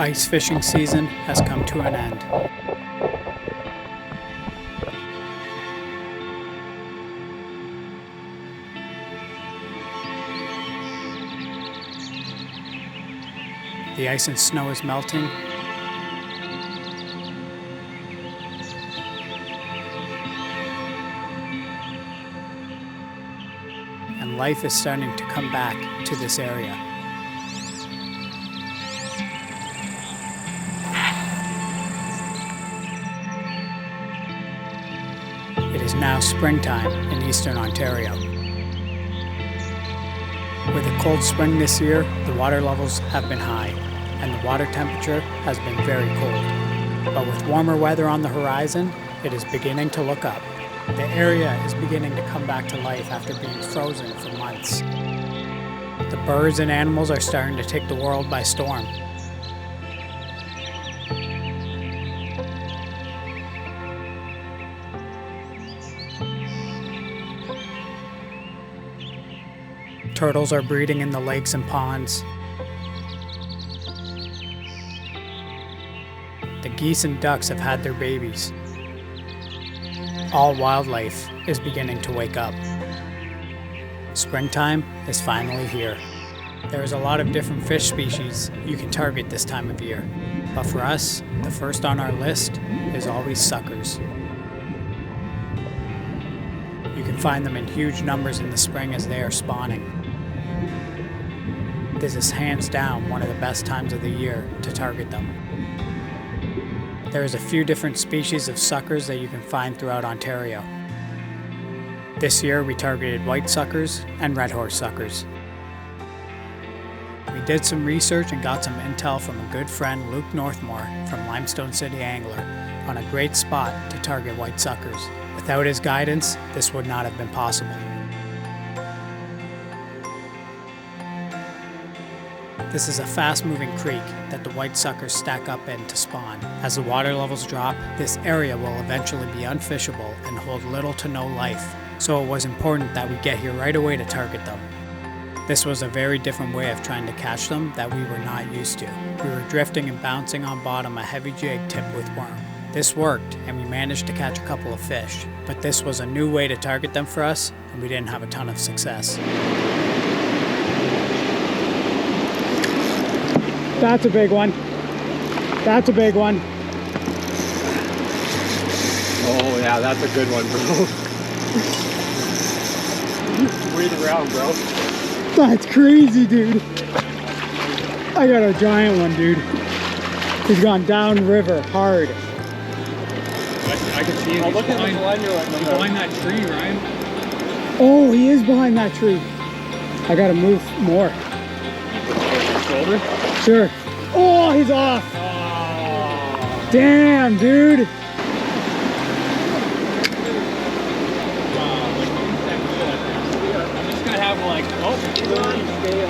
Ice fishing season has come to an end. The ice and snow is melting. And life is starting to come back to this area. It is now springtime in eastern Ontario. With a cold spring this year, the water levels have been high, and the water temperature has been very cold. But with warmer weather on the horizon, it is beginning to look up. The area is beginning to come back to life after being frozen for months. The birds and animals are starting to take the world by storm. Turtles are breeding in the lakes and ponds. The geese and ducks have had their babies. All wildlife is beginning to wake up. Springtime is finally here. There is a lot of different fish species you can target this time of year, but for us, the first on our list is always suckers. You can find them in huge numbers in the spring as they are spawning. This is hands down one of the best times of the year to target them. There is a few different species of suckers that you can find throughout Ontario. This year we targeted white suckers and red horse suckers. We did some research and got some intel from a good friend, Luke Northmore from Limestone City Angler, on a great spot to target white suckers. Without his guidance, this would not have been possible. This is a fast-moving creek that the white suckers stack up in to spawn. As the water levels drop, this area will eventually be unfishable and hold little to no life, so it was important that we get here right away to target them. This was a very different way of trying to catch them that we were not used to. We were drifting and bouncing on bottom a heavy jig tipped with worm. This worked, and we managed to catch a couple of fish, but this was a new way to target them for us, and we didn't have a ton of success. That's a big one. That's a big one. Oh yeah, that's a good one, bro. Breathe around, bro. That's crazy, dude. I got a giant one, dude. He's gone down river hard. I can see him. Oh, look at the line you're like, behind that tree, Ryan. Oh, he is behind that tree. I gotta move more. Shoulder? Sure. Oh, he's off. Oh. Damn, dude. I'm just gonna have like, oh,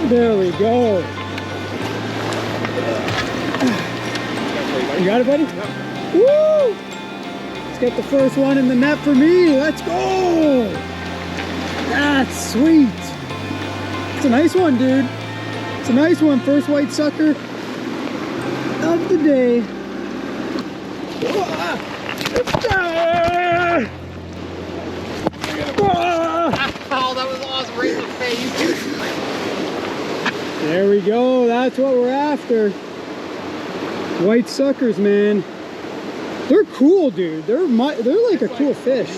there we go. You got it, buddy? Yep. Woo! Let's get the first one in the net for me. Let's go. That's sweet. It's a nice one, dude. It's a nice one. First white sucker of the day. Oh, that was awesome. Right in the face. There we go. That's what we're after. White suckers, man. They're cool, dude. They're like a cool fish.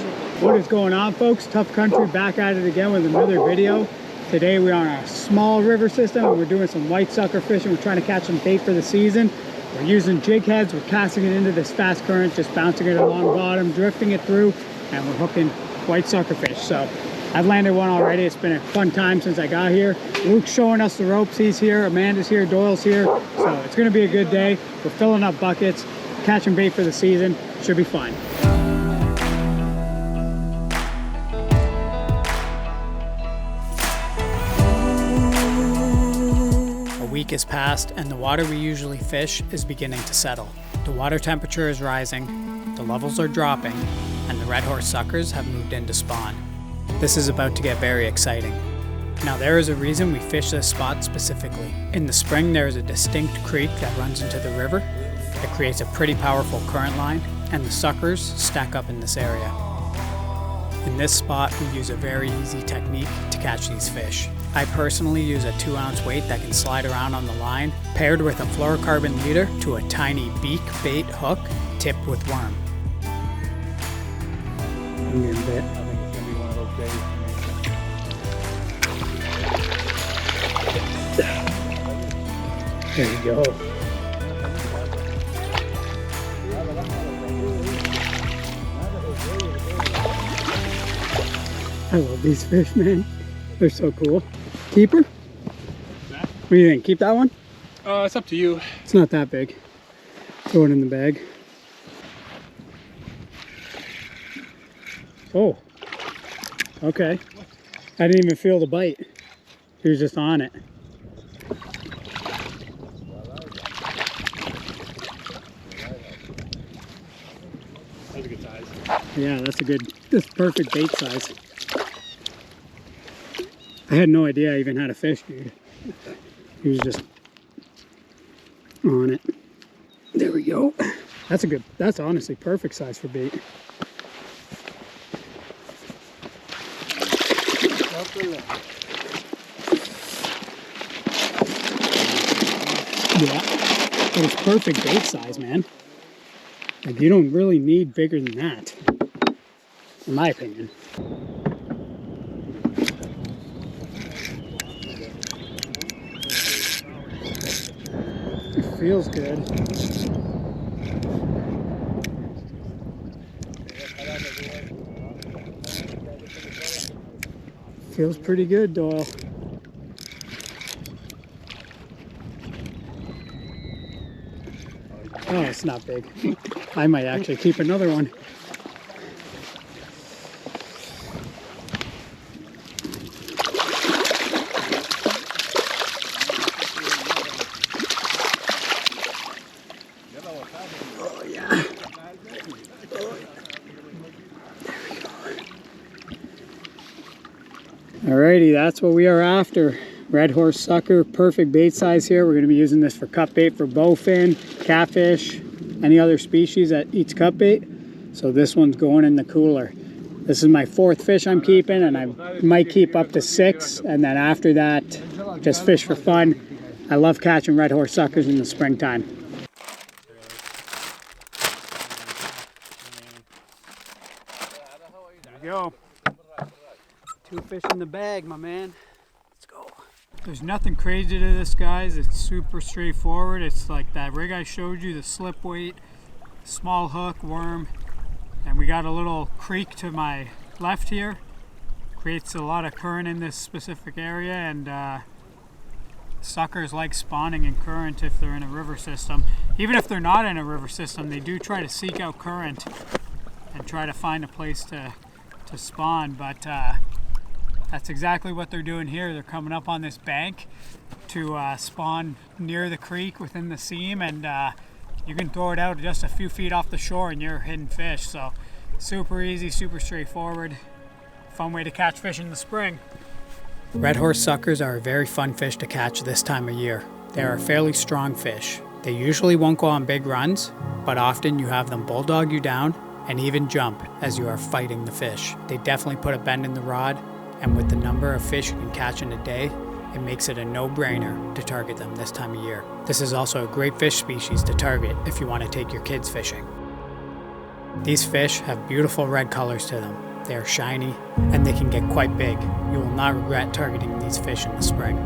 What is going on, folks? Tough Country back at it again with another video. Today we're on a small river system and we're doing some white sucker fishing. We're trying to catch some bait for the season. We're using jig heads. We're casting it into this fast current, just bouncing it along the bottom, drifting it through, and we're hooking white sucker fish. So I've landed one already. It's been a fun time since I got here. Luke's showing us the ropes. He's here. Amanda's here. Doyle's here. So it's going to be a good day. We're filling up buckets, catching bait for the season. Should be fun. A week has passed and the water we usually fish is beginning to settle. The water temperature is rising, the levels are dropping, and the red horse suckers have moved in to spawn. This is about to get very exciting. Now there is a reason we fish this spot specifically. In the spring there is a distinct creek that runs into the river. It creates a pretty powerful current line, and the suckers stack up in this area. In this spot we use a very easy technique to catch these fish. I personally use a 2-ounce weight that can slide around on the line, paired with a fluorocarbon leader to a tiny beak bait hook tipped with worm. I'm getting bit. I think it's gonna be one of those days. There you go. I love these fish, man. They're so cool. Keeper? What do you think? Keep that one? It's up to you. It's not that big. Throw it in the bag. Oh. Okay. I didn't even feel the bite. He was just on it. That's a good size. Yeah, that's perfect bait size. I had no idea I even had a fish, dude. He was just on it. There we go. That's honestly perfect size for bait. Yeah, but it's perfect bait size, man. Like, you don't really need bigger than that, in my opinion. It feels good. Feels pretty good, Doyle. Oh, it's not big. I might actually keep another one. Oh yeah. Alrighty, that's what we are after. Red horse sucker, perfect bait size here. We're going to be using this for cut bait for bowfin, catfish, any other species that eats cut bait. So this one's going in the cooler. This is my 4th fish I'm keeping, and I might keep up to 6, and then after that, just fish for fun. I love catching red horse suckers in the springtime. There we go. 2 fish in the bag, my man. Let's go. There's nothing crazy to this, guys. It's super straightforward. It's like that rig I showed you, the slip weight, small hook, worm, and we got a little creek to my left here. Creates a lot of current in this specific area, and suckers like spawning in current if they're in a river system. Even if they're not in a river system, they do try to seek out current and try to find a place to spawn, but that's exactly what they're doing here. They're coming up on this bank to spawn near the creek within the seam, and you can throw it out just a few feet off the shore and you're hitting fish. So super easy, super straightforward, fun way to catch fish in the spring. Red horse suckers are a very fun fish to catch this time of year. They are a fairly strong fish. They usually won't go on big runs, but often you have them bulldog you down and even jump as you are fighting the fish. They definitely put a bend in the rod, and with the number of fish you can catch in a day, it makes it a no-brainer to target them this time of year. This is also a great fish species to target if you want to take your kids fishing. These fish have beautiful red colors to them. They are shiny, and they can get quite big. You will not regret targeting these fish in the spring.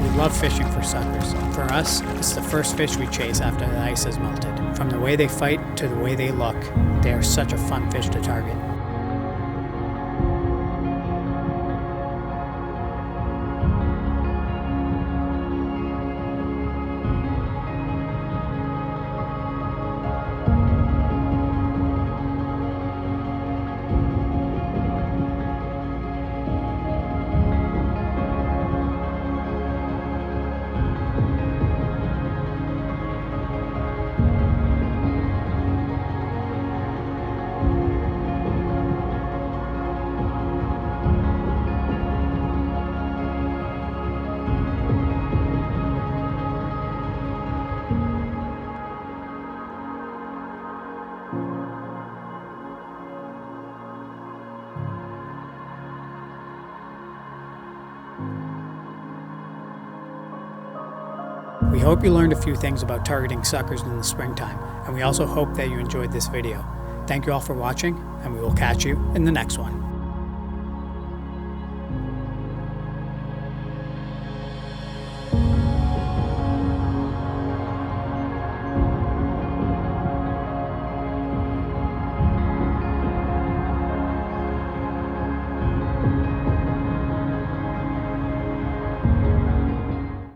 We love fishing for suckers. For us, it's the first fish we chase after the ice has melted. From the way they fight to the way they look, they are such a fun fish to target. hope you learned a few things about targeting suckers in the springtime, and we also hope that you enjoyed this video. Thank you all for watching, and we will catch you in the next one.